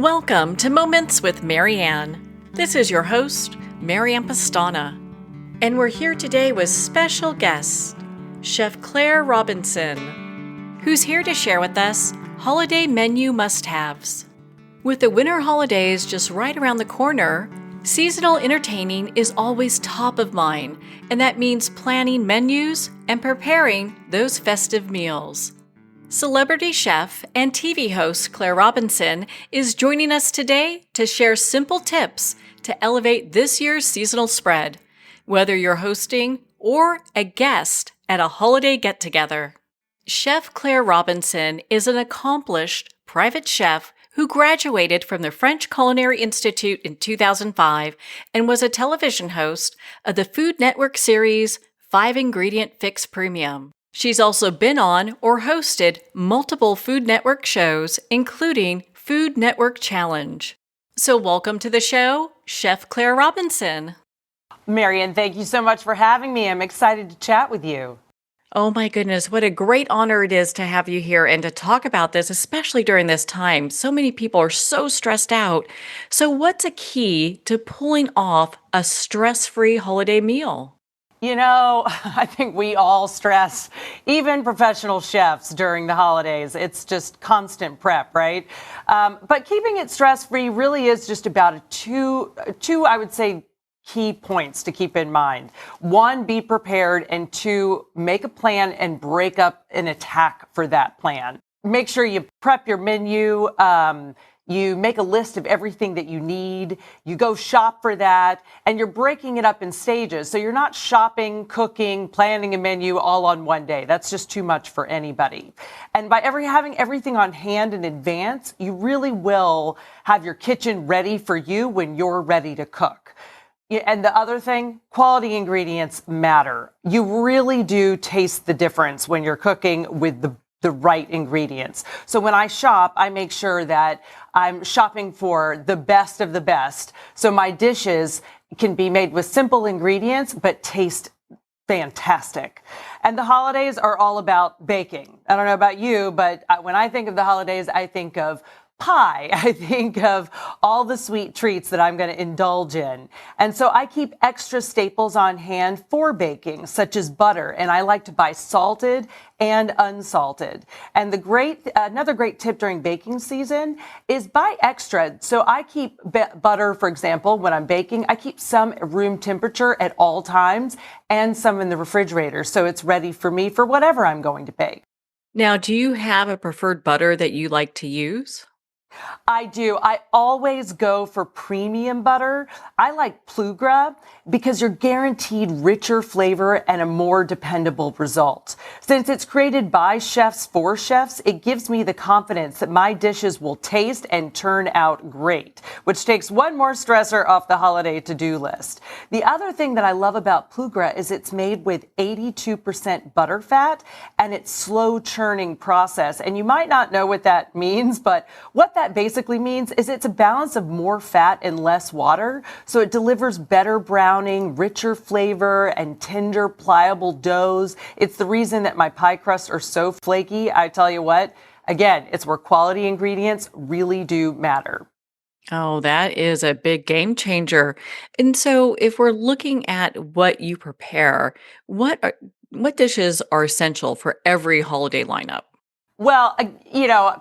Welcome to Moments with Marianne. This is your host, Marianne Pastana, and we're here today with special guest, Chef Claire Robinson, who's here to share with us holiday menu must-haves. With the winter holidays just right around the corner, seasonal entertaining is always top of mind, and that means planning menus and preparing those festive meals. Celebrity chef and TV host Claire Robinson is joining us today to share simple tips to elevate this year's seasonal spread, whether you're hosting or a guest at a holiday get-together. Chef Claire Robinson is an accomplished private chef who graduated from the French Culinary Institute in 2005 and was a television host of the Food Network series 5-Ingredient Fix Premium. She's also been on or hosted multiple Food Network shows, including Food Network Challenge. So welcome to the show, Chef Claire Robinson. Marianne, thank you so much for having me. I'm excited to chat with you. Oh my goodness, what a great honor it is to have you here and to talk about this, especially during this time. So many people are so stressed out. So what's a key to pulling off a stress-free holiday meal? You know, I think we all stress, even professional chefs during the holidays. It's just constant prep, right? But keeping it stress-free really is just about two, I would say, key points to keep in mind. One, be prepared, and two, make a plan and break up an attack for that plan. Make sure you prep your menu. You make a list of everything that you need. You go shop for that, and you're breaking it up in stages. So you're not shopping, cooking, planning a menu all on one day. That's just too much for anybody. And by having everything on hand in advance, you really will have your kitchen ready for you when you're ready to cook. And the other thing, quality ingredients matter. You really do taste the difference when you're cooking with the right ingredients. So when I shop, I make sure that I'm shopping for the best of the best. So my dishes can be made with simple ingredients, but taste fantastic. And the holidays are all about baking. I don't know about you, but when I think of the holidays, I think of pie. I think of all the sweet treats that I'm going to indulge in. And so I keep extra staples on hand for baking, such as butter. And I like to buy salted and unsalted. And another great tip during baking season is buy extra. So I keep butter, for example, when I'm baking, I keep some room temperature at all times and some in the refrigerator. So it's ready for me for whatever I'm going to bake. Now, do you have a preferred butter that you like to use? I do. I always go for premium butter. I like Plugra because you're guaranteed richer flavor and a more dependable result. Since it's created by chefs for chefs, it gives me the confidence that my dishes will taste and turn out great, which takes one more stressor off the holiday to-do list. The other thing that I love about Plugra is it's made with 82% butter fat and it's slow churning process. And you might not know what that means, but what that basically means is it's a balance of more fat and less water. So it delivers better browning, richer flavor, and tender, pliable doughs. It's the reason that my pie crusts are so flaky. I tell you what, again, it's where quality ingredients really do matter. Oh, that is a big game changer. And so if we're looking at what you prepare, what dishes are essential for every holiday lineup? Well,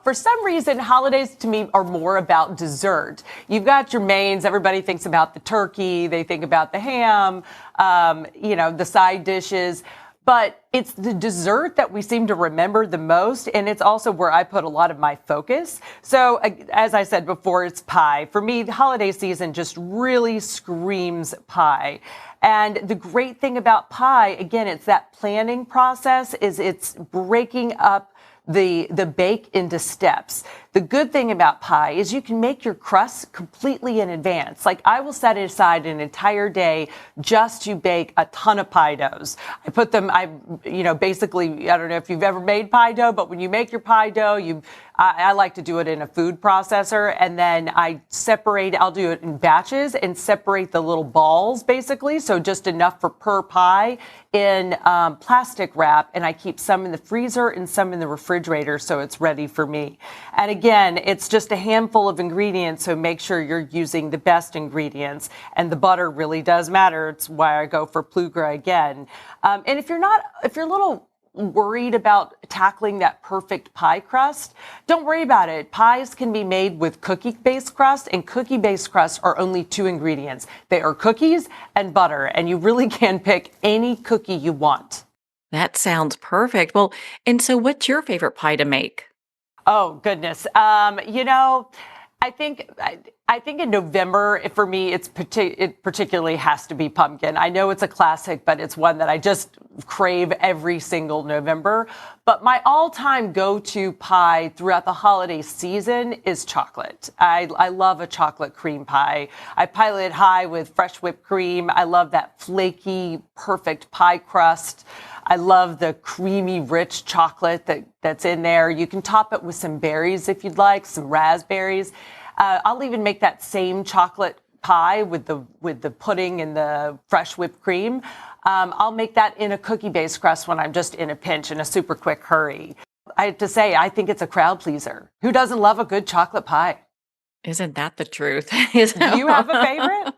for some reason, holidays to me are more about dessert. You've got your mains. Everybody thinks about the turkey. They think about the ham, the side dishes. But it's the dessert that we seem to remember the most. And it's also where I put a lot of my focus. So as I said before, it's pie. For me, the holiday season just really screams pie. And the great thing about pie, again, it's that planning process, is it's breaking up the bake into steps. The good thing about pie is you can make your crust completely in advance. Like I will set aside an entire day just to bake a ton of pie doughs. I put them, basically, I don't know if you've ever made pie dough, but when you make your pie dough, I like to do it in a food processor, and then I'll do it in batches and separate the little balls basically. So just enough for per pie in plastic wrap, and I keep some in the freezer and some in the refrigerator so it's ready for me. And again, it's just a handful of ingredients, so make sure you're using the best ingredients. And the butter really does matter. It's why I go for Plugra again. And if you're a little worried about tackling that perfect pie crust, don't worry about it. Pies can be made with cookie-based crust, and cookie-based crust are only two ingredients. They are cookies and butter, and you really can pick any cookie you want. That sounds perfect. Well, and so what's your favorite pie to make? Oh, goodness. I think in November, for me, it particularly has to be pumpkin. I know it's a classic, but it's one that I just crave every single November. But my all-time go-to pie throughout the holiday season is chocolate. I love a chocolate cream pie. I pile it high with fresh whipped cream. I love that flaky, perfect pie crust. I love the creamy, rich chocolate that's in there. You can top it with some berries if you'd like, some raspberries. I'll even make that same chocolate pie with the pudding and the fresh whipped cream. I'll make that in a cookie-based crust when I'm just in a pinch, in a super quick hurry. I have to say, I think it's a crowd pleaser. Who doesn't love a good chocolate pie? Isn't that the truth? Do you have a favorite?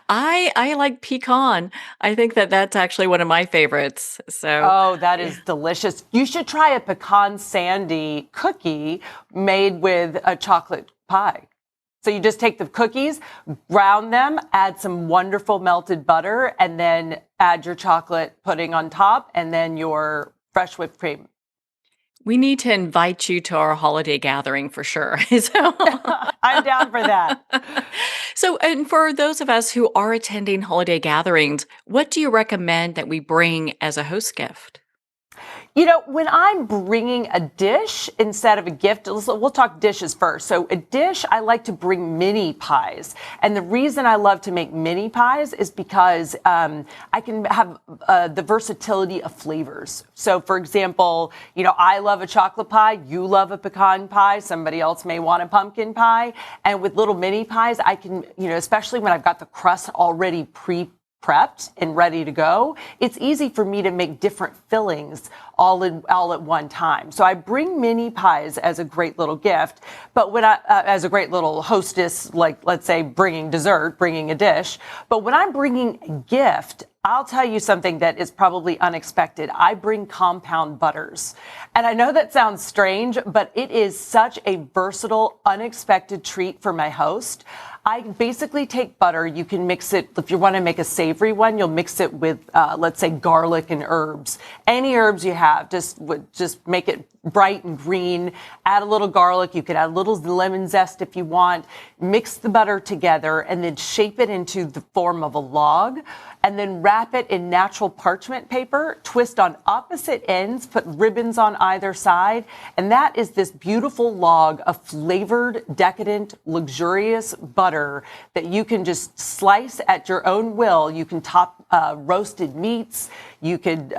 I like pecan. I think that that's actually one of my favorites. So, Oh, that yeah. is delicious. You should try a pecan sandy cookie made with a chocolate pie. So you just take the cookies, brown them, add some wonderful melted butter, and then add your chocolate pudding on top, and then your fresh whipped cream. We need to invite you to our holiday gathering for sure. So, I'm down for that. so, and for those of us who are attending holiday gatherings, what do you recommend that we bring as a host gift? When I'm bringing a dish instead of a gift, we'll talk dishes first. So a dish, I like to bring mini pies. And the reason I love to make mini pies is because I can have the versatility of flavors. So for example, I love a chocolate pie, you love a pecan pie, somebody else may want a pumpkin pie. And with little mini pies, I can, especially when I've got the crust already prepped and ready to go, it's easy for me to make different fillings all at one time. So I bring mini pies as a great little gift, but as a great little hostess, like let's say bringing dessert, bringing a dish. But when I'm bringing a gift, I'll tell you something that is probably unexpected. I bring compound butters. And I know that sounds strange, but it is such a versatile, unexpected treat for my host. I basically take butter. You can mix it, if you want to make a savory one, you'll mix it with, let's say, garlic and herbs. Any herbs you have, just make it bright and green. Add a little garlic. You could add a little lemon zest if you want. Mix the butter together and then shape it into the form of a log. And then wrap it in natural parchment paper, twist on opposite ends, put ribbons on either side. And that is this beautiful log of flavored, decadent, luxurious butter that you can just slice at your own will. You can top roasted meats. You could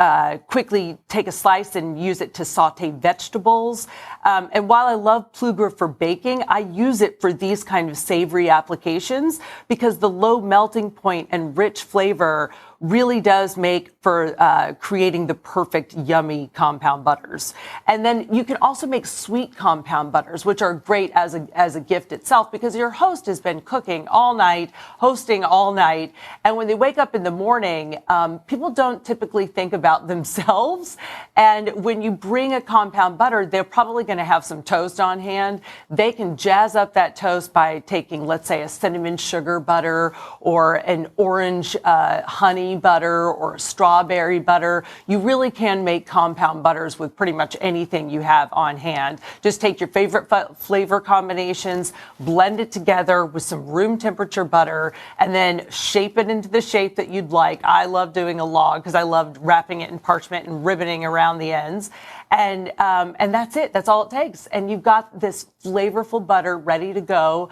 quickly take a slice and use it to saute vegetables. And while I love Plugra for baking, I use it for these kind of savory applications because the low melting point and rich flavor really does make for creating the perfect yummy compound butters. And then you can also make sweet compound butters, which are great as a gift itself because your host has been cooking all night, hosting all night. And when they wake up in the morning, people don't typically think about themselves. And when you bring a compound butter, they're probably going to have some toast on hand. They can jazz up that toast by taking, let's say, a cinnamon sugar butter or an orange honey butter or a strawberry butter. You really can make compound butters with pretty much anything you have on hand. Just take your favorite flavor combinations, blend it together with some room temperature butter, and then shape it into the shape that you'd like. I love doing a log because I loved wrapping it in parchment and ribboning around the ends. And that's it. That's all it takes. And you've got this flavorful butter ready to go.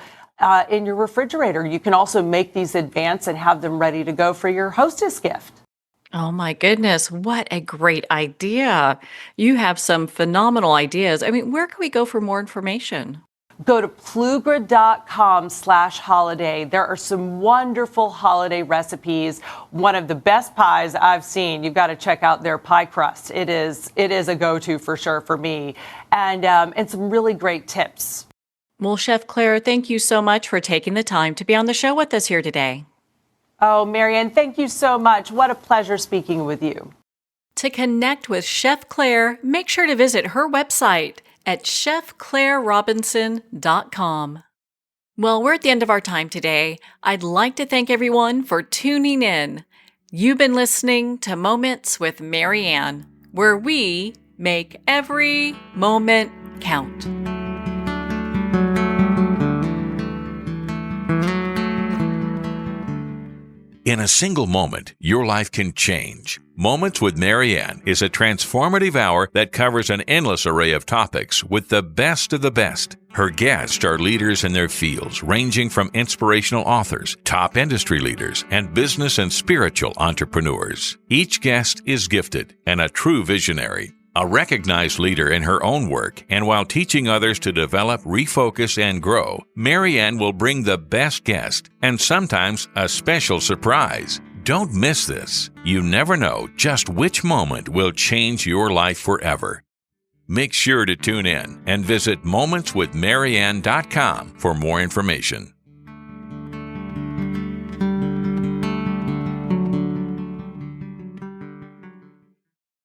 In your refrigerator. You can also make these advance and have them ready to go for your hostess gift. Oh my goodness, what a great idea. You have some phenomenal ideas. I mean, where can we go for more information? Go to Plugra.com/holiday. There are some wonderful holiday recipes. One of the best pies I've seen. You've got to check out their pie crust. It is a go-to for sure for me. And some really great tips. Well, Chef Claire, thank you so much for taking the time to be on the show with us here today. Oh, Marianne, thank you so much. What a pleasure speaking with you. To connect with Chef Claire, make sure to visit her website at chefclairerobinson.com. Well, we're at the end of our time today. I'd like to thank everyone for tuning in. You've been listening to Moments with Marianne, where we make every moment count. In a single moment, your life can change. Moments with Marianne is a transformative hour that covers an endless array of topics with the best of the best. Her guests are leaders in their fields, ranging from inspirational authors, top industry leaders, and business and spiritual entrepreneurs. Each guest is gifted and a true visionary. A recognized leader in her own work, and while teaching others to develop, refocus, and grow, Marianne will bring the best guest and sometimes a special surprise. Don't miss this. You never know just which moment will change your life forever. Make sure to tune in and visit momentswithmarianne.com for more information.